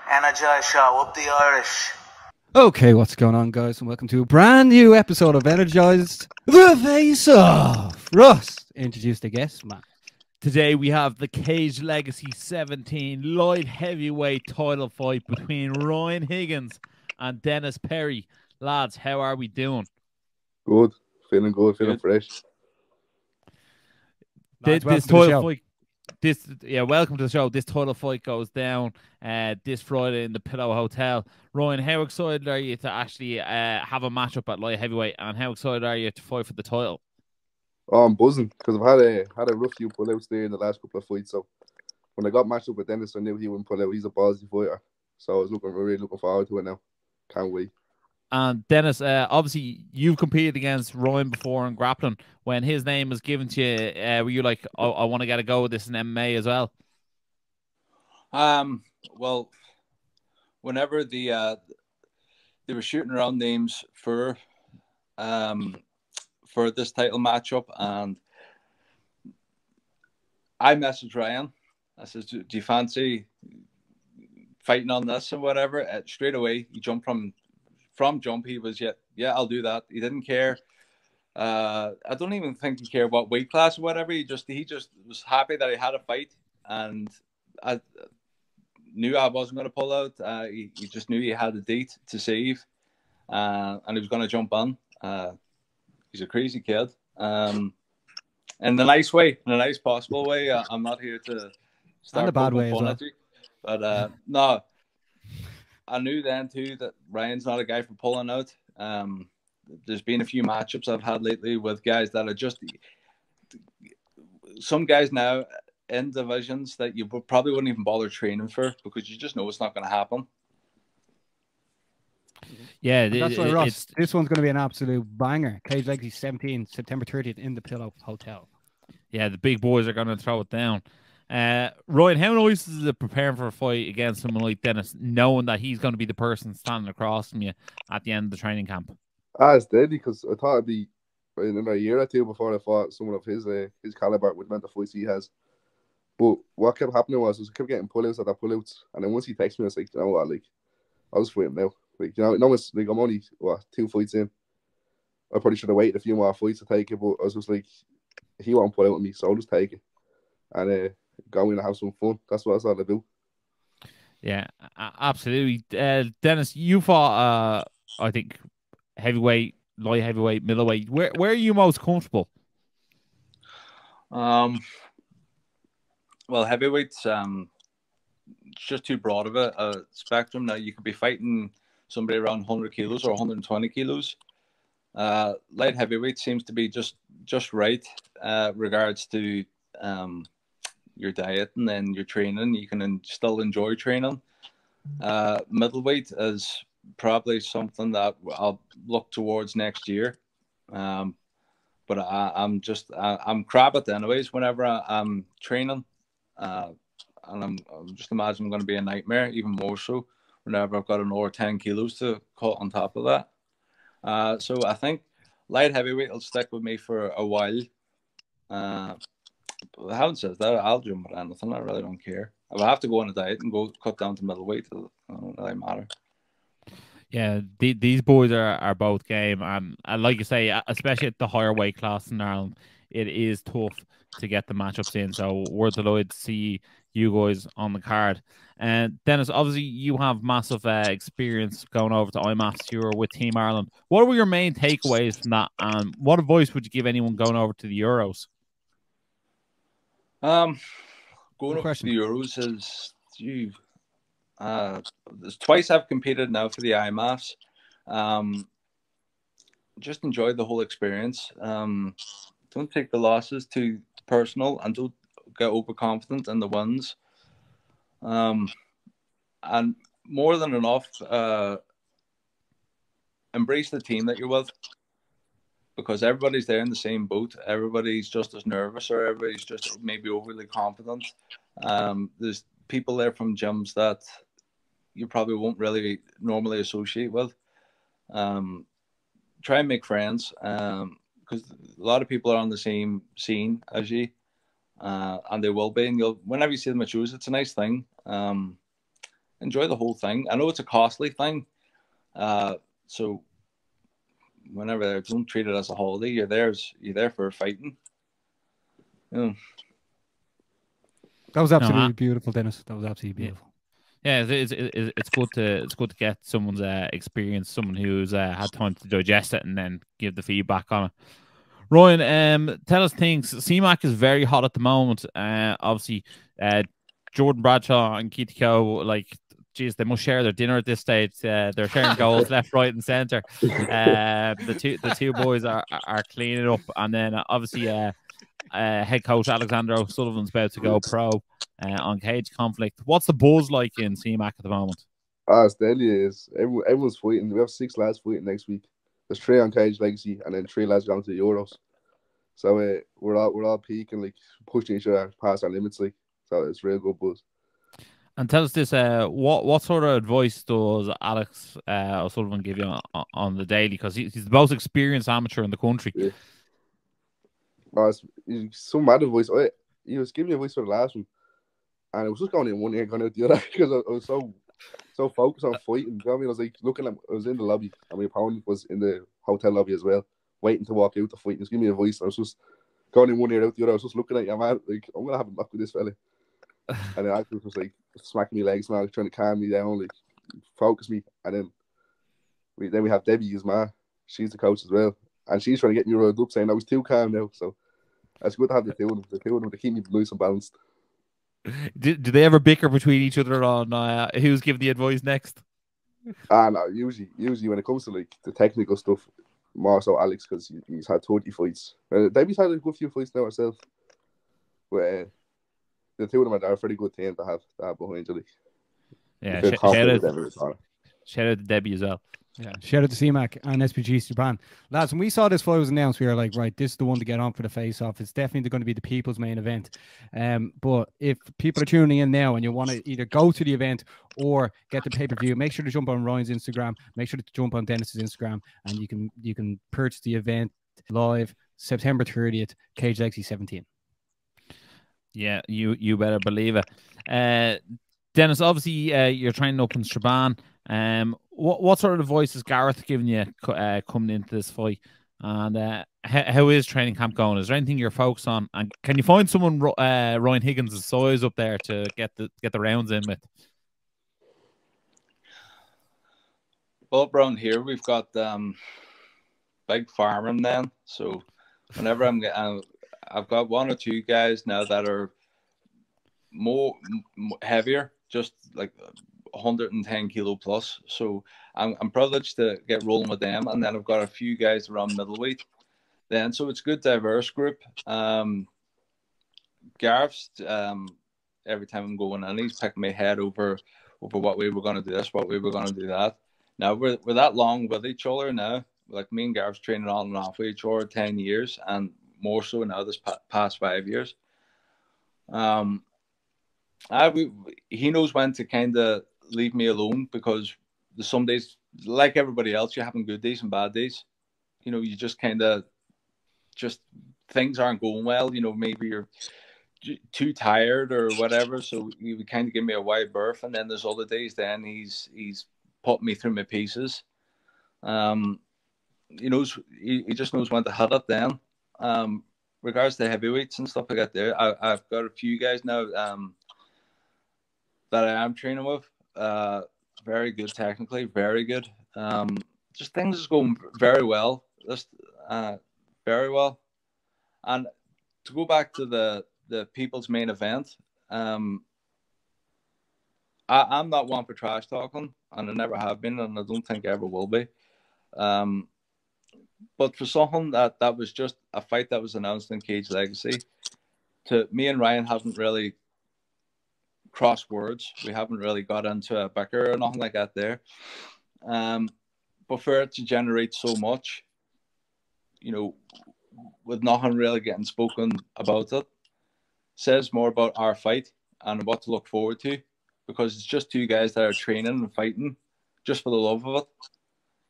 Energized show, up the Irish. Okay, what's going on, guys, and welcome to a brand new episode of Energized, the Face Off. Russ, introduce the guest, man. Today we have the Cage Legacy 17 light heavyweight title fight between Ryan Higgins and Denis Perry. Lads, how are we doing? Good, feeling fresh. Lads, This title fight, welcome to the show. This title fight goes down this Friday in the Pillow Hotel. Ryan, how excited are you to actually have a matchup at light heavyweight, and how excited are you to fight for the title? Oh, I'm buzzing because I've had a rough few pullouts there in the last couple of fights. So when I got matched up with Denis, I knew he wouldn't pull out. He's a ballsy fighter, so I was really looking forward to it now. Can't wait. And Denis, obviously you've competed against Ryan before in grappling. When his name was given to you, were you like, "Oh, I want to get a go with this in MMA as well"? Well, whenever they were shooting around names for this title matchup, and I messaged Ryan. I says, "Do you fancy fighting on this or whatever?" Straight away, he jumped from jump. He was, yeah, I'll do that. He didn't care. I don't even think he cared what weight class or whatever. He just was happy that he had a fight, and I knew I wasn't going to pull out. He just knew he had a date to save, and he was going to jump on. He's a crazy kid, in the nice way, in a nice possible way. I'm not here to start in a bad way as well. But no, I knew then too that Ryan's not a guy for pulling out. There's been a few matchups I've had lately with guys that are just some guys now in divisions that you probably wouldn't even bother training for because you just know it's not going to happen. Yeah, that's why, Ross, this one's going to be an absolute banger. Cage Legacy 17, September 30th in the Pillow Hotel. Yeah, the big boys are going to throw it down. Ryan, how nice is it preparing for a fight against someone like Denis, knowing that he's going to be the person standing across from you at the end of the training camp? It's deadly because I thought it'd be in a year or two before I fought someone of his caliber with the amount of fights he has. But what kept happening was I kept getting pullouts after pullouts, and then once he texted me, I was like, you know what, I'll just fight him now. It's like I'm only 2 fights in. I probably should have waited a few more fights to take it, but I was just like, he won't pull out with me, so I'll just take it and go in and have some fun. That's what I started to do. Yeah, absolutely. Denis, you fought, I think, heavyweight, light heavyweight, middleweight. Where are you most comfortable? Well, heavyweight's it's just too broad of a spectrum. Now you could be fighting somebody around 100 kilos or 120 kilos. Light heavyweight seems to be just right regards to your diet and then your training. You can still enjoy training. Middleweight is probably something that I'll look towards next year. But I'm crap at it anyways whenever I'm training. And I'm just imagine I'm going to be a nightmare, even more so whenever I've got another 10 kilos to cut on top of that. So I think light heavyweight will stick with me for a while. But having said that, I'll jump at anything. I really don't care. If I have to go on a diet and go cut down to middleweight, it doesn't really matter. Yeah, these boys are both game, and like you say, especially at the higher weight class in Ireland, it is tough to get the matchups in. So we're delighted to see you guys on the card. And Denis, obviously you have massive experience going over to IMAS. You were with Team Ireland. What were your main takeaways from that? And what advice would you give anyone going over to the Euros? Going over to the Euros is there's twice I've competed now for the IMAS. Just enjoy the whole experience. Don't take the losses too personal and don't get overconfident in the wins. And more than enough, embrace the team that you're with, because everybody's there in the same boat. Everybody's just as nervous, or everybody's just maybe overly confident. There's people there from gyms that you probably won't really normally associate with. Try and make friends. because a lot of people are on the same scene as you, and they will be. And whenever you see them at shows, it's a nice thing. Enjoy the whole thing. I know it's a costly thing, so whenever don't treat it as a holiday, you're there for fighting. That was absolutely beautiful, Denis. That was absolutely beautiful. Yeah, it's good to get someone's experience, someone who's had time to digest it and then give the feedback on it. Ryan, tell us things. CMAC is very hot at the moment. Obviously, Jordan Bradshaw and Keith Coe, like, geez, they must share their dinner at this stage. They're sharing goals left, right, and centre. The two boys are cleaning up, and then obviously head coach Alexander O'Sullivan's about to go pro on Cage Conflict. What's the buzz like in CMAC at the moment? It's deadly. Everyone's fighting. We have 6 lads fighting next week. There's 3 on Cage Legacy, and then 3 lads going to the Euros. So we're all peaking, like pushing each other past our limits, like. So it's real good buzz. And tell us this: what sort of advice does Alex O'Sullivan give you on the daily? Because he's the most experienced amateur in the country. Yeah. It's some mad advice. He was giving me advice for the last one, and I was just going in one ear, going out the other because I was so focused on fighting. You know what I mean? I was like looking at. I was in the lobby, and my opponent was in the hotel lobby as well, waiting to walk out to fight. He was giving me advice. And I was just going in one ear, out the other. I was just looking at you, man. Like, I'm gonna have a knock with this fella. And then Alex was like smacking me legs, man, trying to calm me down, like focus me. And then we have Debbie as ma. She's the coach as well, and she's trying to get me rolled up, saying I was too calm now. So it's good to have the two of them to keep me nice and balanced. Do they ever bicker between each other on who's giving the advice next? No, usually when it comes to like the technical stuff, more so Alex, because he's had 30 fights. Debbie's had a good few fights now herself, but the two of them are a pretty good team to have behind you. Like. Yeah, shout out to Debbie as well. Yeah, shout out to CMAC and SPG Japan. Lads, when we saw this fight was announced, we were like, right, this is the one to get on for the face-off. It's definitely going to be the people's main event. But if people are tuning in now and you want to either go to the event or get the pay-per-view, make sure to jump on Ryan's Instagram, make sure to jump on Denis's Instagram, and you can purchase the event live September 30th, Cage Legacy 17. Yeah, you better believe it. Denis, obviously you're training up in Strabane. What sort of advice has Gareth given you coming into this fight? And how is training camp going? Is there anything you're focused on? And can you find someone Ryan Higgins' size up there to get the rounds in with? Well, around here we've got big farming then. So whenever I've got 1 or 2 guys now that are more heavier, just like 110 kilo plus. So I'm privileged to get rolling with them, and then I've got a few guys around middleweight. Then so it's a good diverse group. Gareth's every time I'm going in, he's picking my head over what way we're going to do this, what way we're going to do that. Now we're that long with each other now. Like me and Gareth's training on and off with each other 10 years, and more so now this past 5 years. He knows when to kind of leave me alone, because some days, like everybody else, you're having good days and bad days. You know, you just kind of things aren't going well. You know, maybe you're too tired or whatever. So he would kind of give me a wide berth, and then there's other days. Then he's put me through my pieces. He just knows when to hit it. Then, regards to heavyweights and stuff like that, there I've got a few guys now that I am training with. Very good technically, very good. Just things is going very well. Just very well. And to go back to the people's main event, I'm not one for trash talking, and I never have been, and I don't think I ever will be. But for something that was just a fight that was announced in Cage Legacy, to me and Ryan haven't really crossed words. We haven't really got into a bicker or nothing like that there. But for it to generate so much, you know, with nothing really getting spoken about it, says more about our fight and what to look forward to, because it's just 2 guys that are training and fighting just for the love of it.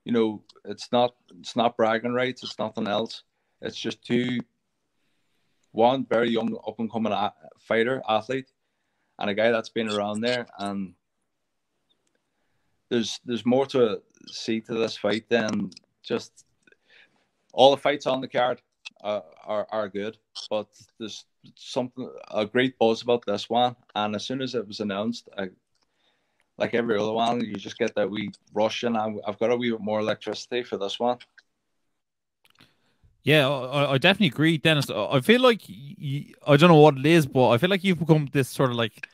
You know, it's not bragging rights, it's nothing else. It's just one very young up and coming athlete, and a guy that's been around there. And there's more to see to this fight than just all the fights on the card are good, but there's a great buzz about this one. And as soon as it was announced, like every other one, you just get that wee rush, and I've got a wee bit more electricity for this one. Yeah, I definitely agree, Dennis. I feel like I don't know what it is, but I feel like you've become this sort of like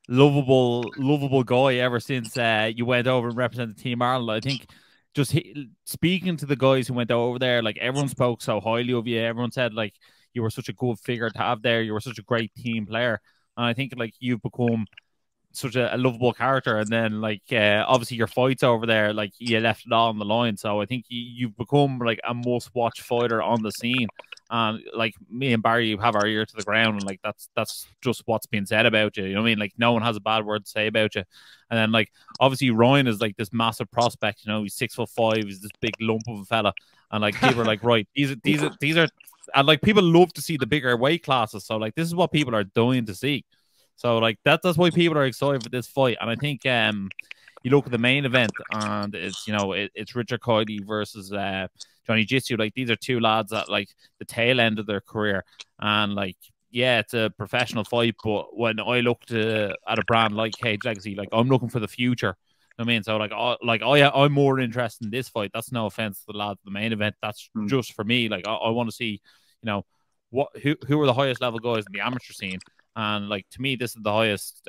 lovable guy ever since you went over and represented Team Ireland. I think just speaking to the guys who went over there, like everyone spoke so highly of you. Everyone said like you were such a good figure to have there. You were such a great team player, and I think like you've become such a lovable character. And then like obviously your fights over there, like you left it all on the line. So I think you've become like a most watched fighter on the scene. And like me and Barry have our ear to the ground, and like that's just what's being said about you. You know what I mean? Like no one has a bad word to say about you. And then like obviously Ryan is like this massive prospect. You know, he's 6'5", he's this big lump of a fella, and like people are like, right, these are, and like people love to see the bigger weight classes. So like this is what people are dying to see. So like that's why people are excited for this fight. And I think you look at the main event, and it's it's Richard Coyley versus Johnny Jitsu. Like these are two lads at like the tail end of their career, and like yeah, it's a professional fight. But when I looked at a brand like Cage Legacy, like I'm looking for the future. You know what I mean, so I'm more interested in this fight. That's no offense to the lads. The main event, that's just for me. Like I want to see, who are the highest level guys in the amateur scene. And like to me, this is the highest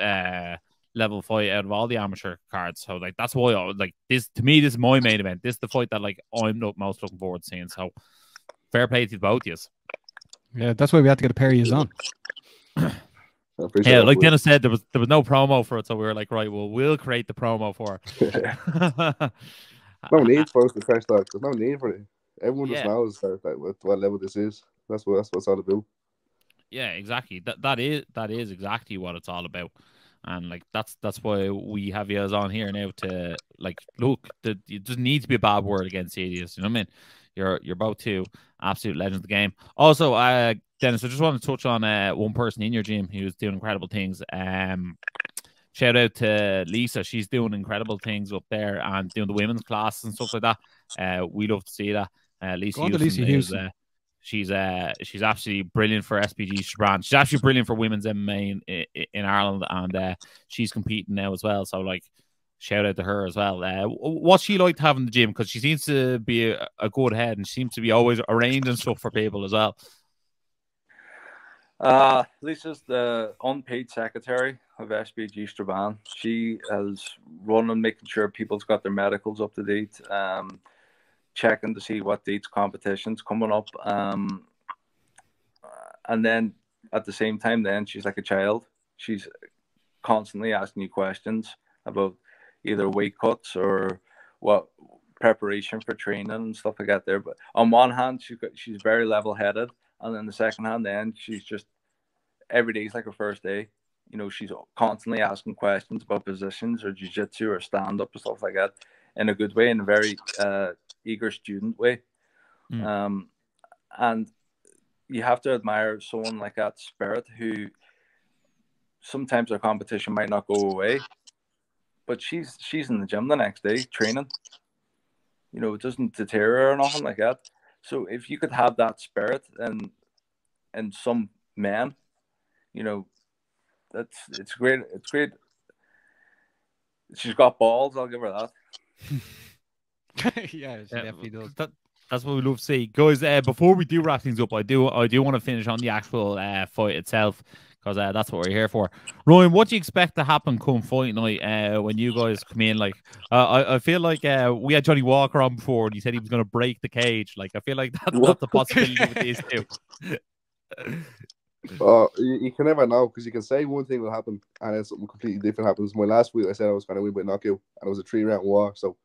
level fight out of all the amateur cards. So like that's why this to me, this is my main event. This is the fight that like I'm most looking forward to seeing. So fair play to both of you. Yeah, that's why we had to get a pair of yous on. Yeah, like Denis said, there was no promo for it, so we were like, right, well, we'll create the promo for it. No need for us to trash talk. There's no need for it. Everyone just knows that what level this is. That's what it's all about. Yeah, exactly. That is exactly what it's all about, and like that's why we have you on here now to like look. It doesn't need to be a bad word against idiots. You know what I mean? You're both two absolute legends of the game. Also, Denis, I just want to touch on one person in your gym who's doing incredible things. Shout out to Lisa. She's doing incredible things up there and doing the women's classes and stuff like that. We love to see that. Lisa Houston. She's absolutely brilliant for SPG brand. She's actually brilliant for women's MMA in Ireland, and she's competing now as well. So like, shout out to her as well. What's she like to have in the gym? Because she seems to be a good head, and she seems to be always arranging stuff for people as well. Lisa's the unpaid secretary of SPG Strabane. She is running, making sure people's got their medicals up to date. Checking to see what dates competitions coming up, and then at the same time, then she's like a child. She's constantly asking you questions about either weight cuts or what preparation for training and stuff like that. There, but on one hand, she's very level-headed, and then the second hand, then she's just every day is like her first day. You know, she's constantly asking questions about positions or jiu-jitsu or stand-up and stuff like that in a good way, in a very eager student way. And you have to admire someone like that spirit, who sometimes their competition might not go away, but she's in the gym the next day training. You know, it doesn't deter her or nothing like that. So if you could have that spirit and some men, you know, it's great. It's great. She's got balls, I'll give her that. Yeah, she definitely does. That's what we love to see, guys. Before we do wrap things up, I do want to finish on the actual fight itself, because that's what we're here for. Ryan, what do you expect to happen come fight night when you guys come in? Like, I feel like we had Johnny Walker on before, and he said he was going to break the cage. Like, I feel like that's a possibility with these two. You can never know, because you can say one thing will happen and then something completely different happens. My last week I said I was going to win by knockout, and it was a 3-round war. So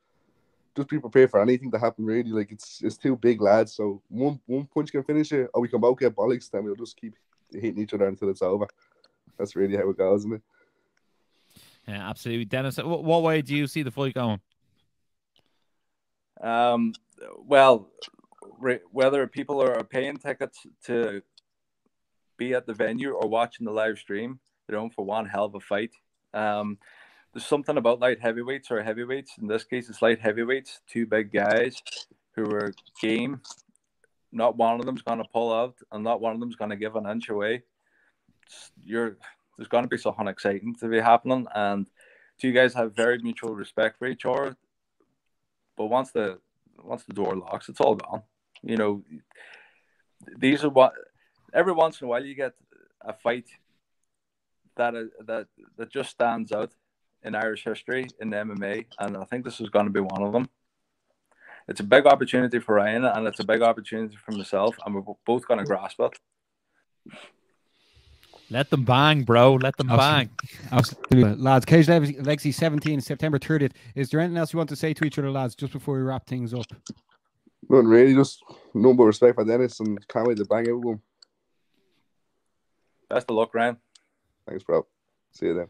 just be prepared for anything to happen, really. Like, it's two big lads, so one punch can finish it, or we can both get bollocks, then we'll just keep hitting each other until it's over. That's really how it goes, isn't it? Yeah, absolutely. Denis, what way do you see the fight going? Well, whether people are paying tickets to be at the venue or watching the live stream, they're on for one hell of a fight. There's something about light heavyweights or heavyweights. In this case, it's light heavyweights. Two big guys who are game. Not one of them's going to pull out, and not one of them's going to give an inch away. There's going to be something exciting to be happening, and two guys have very mutual respect for each other. But once the door locks, it's all gone. You know, these are what every once in a while you get a fight that just stands out in Irish history in the MMA, and I think this is going to be one of them. It's a big opportunity for Ryan, and it's a big opportunity for myself, and we're both going to grasp it. Let them bang, bro. Let them bang. Absolutely. Lads, Cage Legacy 17, September 30th. Is there anything else you want to say to each other, lads, just before we wrap things up? Nothing really, just no more respect for Denis, and can't wait to bang everyone. Best of luck, Ryan. Thanks, bro. See you then.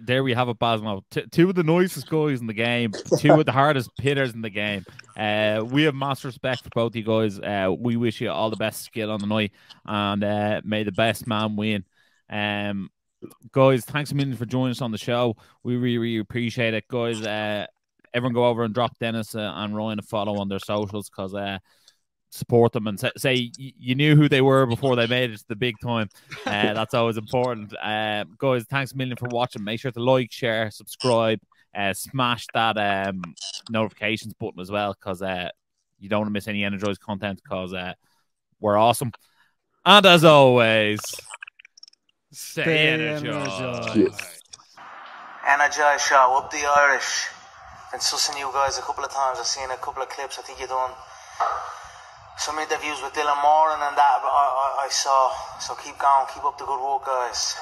There we have it, Basmo. Two of the nicest guys in the game, two of the hardest hitters in the game. We have massive respect for both you guys. We wish you all the best skill on the night, and may the best man win. Guys, thanks a million for joining us on the show. We really, really appreciate it, guys. Everyone go over and drop Denis and Ryan a follow on their socials, because support them and say you knew who they were before they made it to the big time. That's always important. Guys, thanks a million for watching. Make sure to like, share, subscribe, smash that notifications button as well, because you don't want to miss any Energized content, because we're awesome. And as always, stay energized. Energized show, up the Irish. Been sussing you guys a couple of times. I've seen a couple of clips. I think you've done some interviews with Dylan Moran and that I saw. So keep going, keep up the good work, guys.